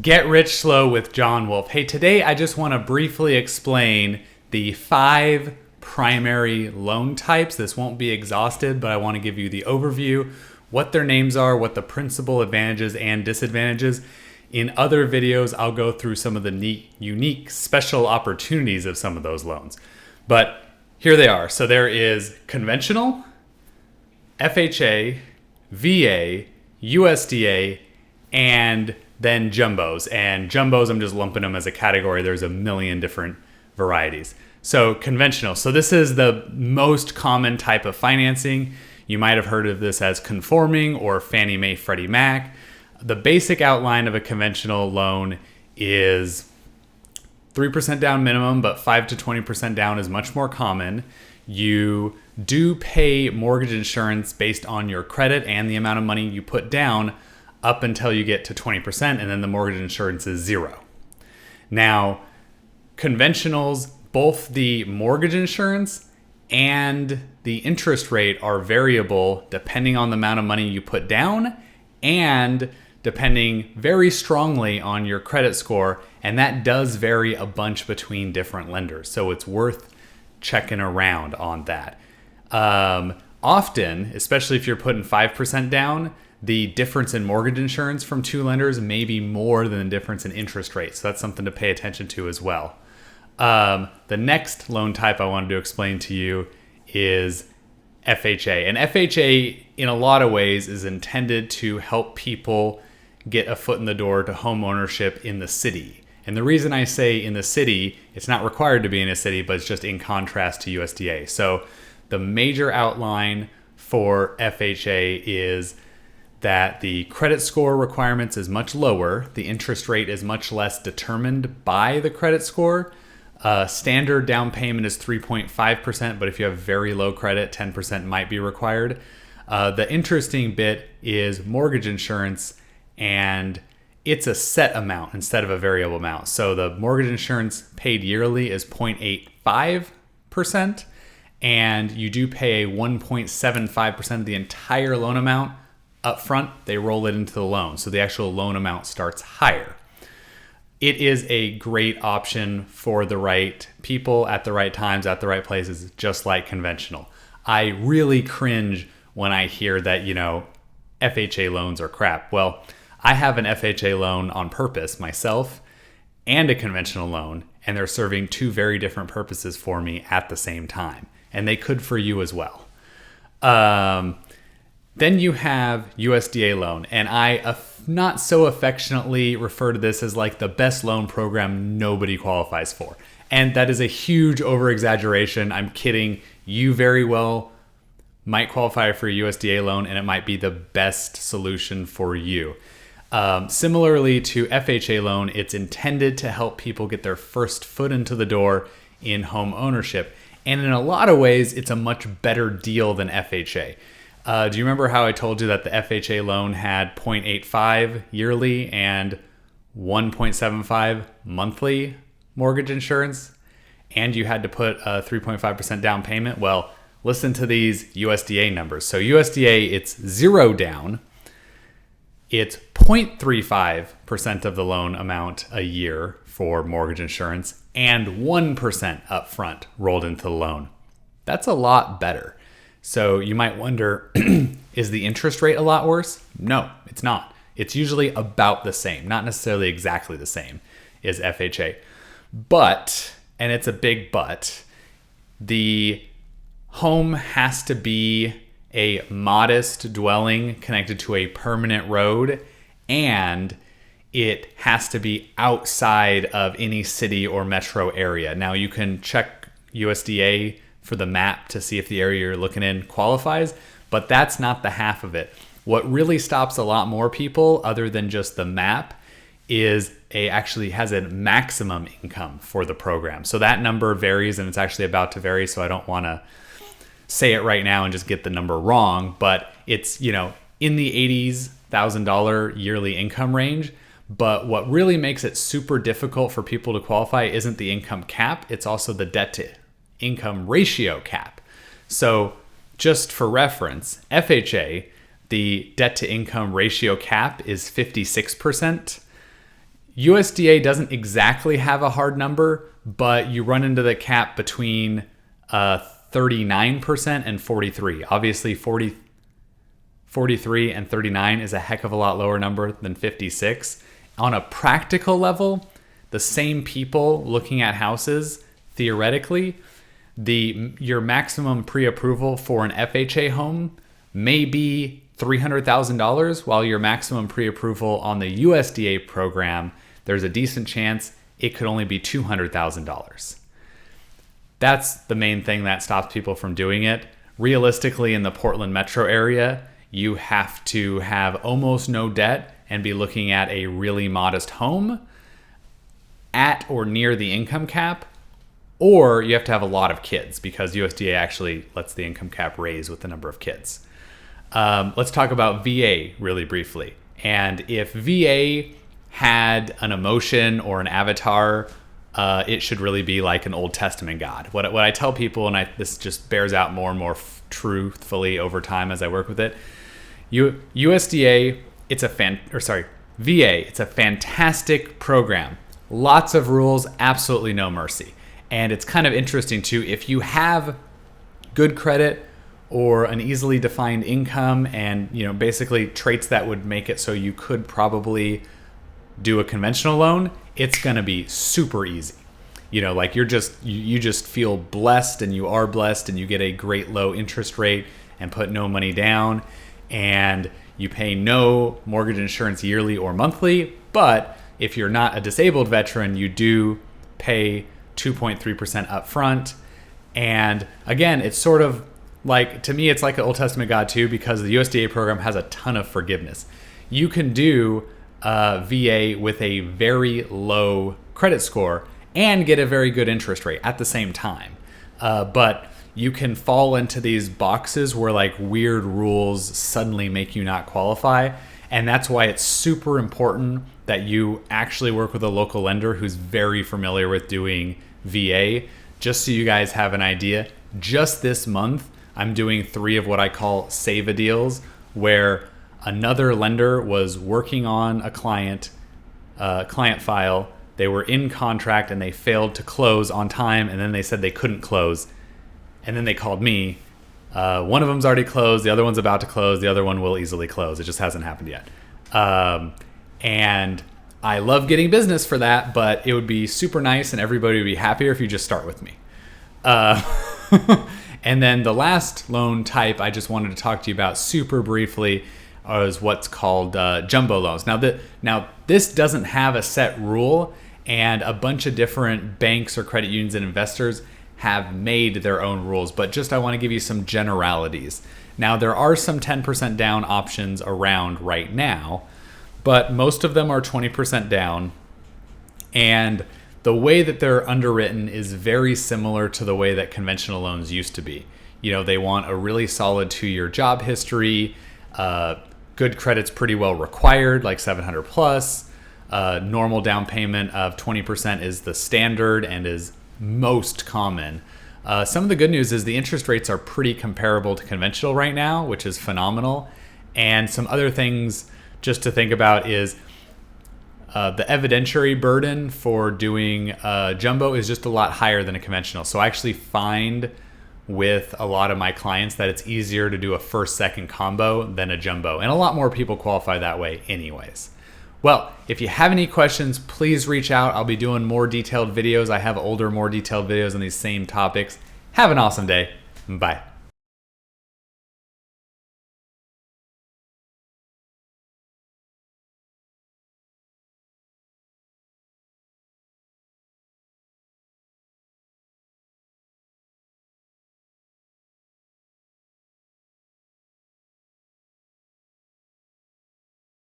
Get Rich Slow with John Wolf. Hey, today I just want to briefly explain the 5 primary loan types. This won't be exhausted, but I want to give you the overview, what their names are, what the principal advantages and disadvantages. In other videos, I'll go through some of the unique special opportunities of some of those loans. But here they are. So there is conventional, FHA, VA, USDA, and then jumbos. And jumbos, I'm just lumping them as a category. There's a million different varieties. So conventional. So this is the most common type of financing. You might have heard of this as conforming or Fannie Mae, Freddie Mac. The basic outline of a conventional loan is 3% down minimum, but 5 to 20% down is much more common. You do pay mortgage insurance based on your credit and the amount of money you put down up until you get to 20%, and then the mortgage insurance is 0. Now, conventionals, both the mortgage insurance and the interest rate are variable depending on the amount of money you put down and depending very strongly on your credit score, and that does vary a bunch between different lenders. So it's worth checking around on that. Often, especially if you're putting 5% down, the difference in mortgage insurance from 2 lenders may be more than the difference in interest rates. So that's something to pay attention to as well. The next loan type I wanted to explain to you is FHA. And FHA, in a lot of ways, is intended to help people get a foot in the door to home ownership in the city. And the reason I say in the city, it's not required to be in a city, but it's just in contrast to USDA. So the major outline for FHA is that the credit score requirements is much lower. The interest rate is much less determined by the credit score. Standard down payment is 3.5%, but if you have very low credit, 10% might be required. The interesting bit is mortgage insurance, and it's a set amount instead of a variable amount. So the mortgage insurance paid yearly is 0.85%, and you do pay 1.75% of the entire loan amount up front. They roll it into the loan, so the actual loan amount starts higher. It is a great option for the right people at the right times, at the right places, just like conventional. I really cringe when I hear that, FHA loans are crap. Well, I have an FHA loan on purpose myself and a conventional loan, and they're serving 2 very different purposes for me at the same time, and they could for you as well. Then you have USDA loan, and I not so affectionately refer to this as like the best loan program nobody qualifies for. And that is a huge over-exaggeration. I'm kidding. You very well might qualify for a USDA loan, and it might be the best solution for you. Similarly to FHA loan, it's intended to help people get their first foot into the door in home ownership. And in a lot of ways, it's a much better deal than FHA. Do you remember how I told you that the FHA loan had 0.85 yearly and 1.75 monthly mortgage insurance, and you had to put a 3.5% down payment? Well, listen to these USDA numbers. So USDA, it's 0 down. It's 0.35% of the loan amount a year for mortgage insurance and 1% upfront rolled into the loan. That's a lot better. So you might wonder, is the interest rate a lot worse? No, it's not. It's usually about the same, not necessarily exactly the same as FHA. But, and it's a big but, the home has to be a modest dwelling connected to a permanent road, and it has to be outside of any city or metro area. Now you can check USDA for the map to see if the area you're looking in qualifies, but that's not the half of it. What really stops a lot more people, other than just the map, is actually has a maximum income for the program. So that number varies, and it's actually about to vary, so I don't want to say it right now and just get the number wrong, but it's, in the $80,000 yearly income range. But what really makes it super difficult for people to qualify isn't the income cap, it's also the debt to income ratio cap. So just for reference, FHA, the debt to income ratio cap is 56%. USDA doesn't exactly have a hard number, but you run into the cap between 39% and 43%. Obviously, 43 and 39 is a heck of a lot lower number than 56. On a practical level, the same people looking at houses, theoretically, your maximum pre-approval for an FHA home may be $300,000, while your maximum pre-approval on the USDA program, there's a decent chance it could only be $200,000. That's the main thing that stops people from doing it. Realistically, in the Portland metro area, you have to have almost no debt and be looking at a really modest home at or near the income cap, or you have to have a lot of kids because USDA actually lets the income cap raise with the number of kids. Let's talk about VA really briefly. And if VA had an emotion or an avatar, it should really be like an Old Testament God. What I tell people, and this just bears out more and more truthfully over time as I work with it, USDA, VA, it's a fantastic program. Lots of rules, absolutely no mercy. And it's kind of interesting too, if you have good credit or an easily defined income and, basically traits that would make it so you could probably do a conventional loan, it's going to be super easy. Like you just feel blessed, and you are blessed, and you get a great low interest rate and put no money down, and you pay no mortgage insurance yearly or monthly. But if you're not a disabled veteran, you do pay 2.3% upfront. And again, it's sort of like, to me, it's like an Old Testament God too, because the USDA program has a ton of forgiveness. You can do VA with a very low credit score and get a very good interest rate at the same time. But you can fall into these boxes where like weird rules suddenly make you not qualify. And that's why it's super important that you actually work with a local lender who's very familiar with doing VA. Just so you guys have an idea, just this month, I'm doing 3 of what I call save-a deals, where another lender was working on a client file. They were in contract and they failed to close on time, and then they said they couldn't close. And then they called me. One of them's already closed, the other one's about to close, the other one will easily close. It just hasn't happened yet. And I love getting business for that, but it would be super nice and everybody would be happier if you just start with me. And then the last loan type I just wanted to talk to you about super briefly is what's called jumbo loans. Now this doesn't have a set rule, and a bunch of different banks or credit unions and investors have made their own rules, but just I want to give you some generalities. Now there are some 10% down options around right now, but most of them are 20% down, and the way that they're underwritten is very similar to the way that conventional loans used to be. They want a really solid 2-year job history, good credit's pretty well required, like 700 plus. Normal down payment of 20% is the standard and is most common. Some of the good news is the interest rates are pretty comparable to conventional right now, which is phenomenal. And some other things just to think about is the evidentiary burden for doing jumbo is just a lot higher than a conventional. So I actually find with a lot of my clients that it's easier to do a first-second combo than a jumbo. And a lot more people qualify that way anyways. Well, if you have any questions, please reach out. I'll be doing more detailed videos. I have older, more detailed videos on these same topics. Have an awesome day. Bye.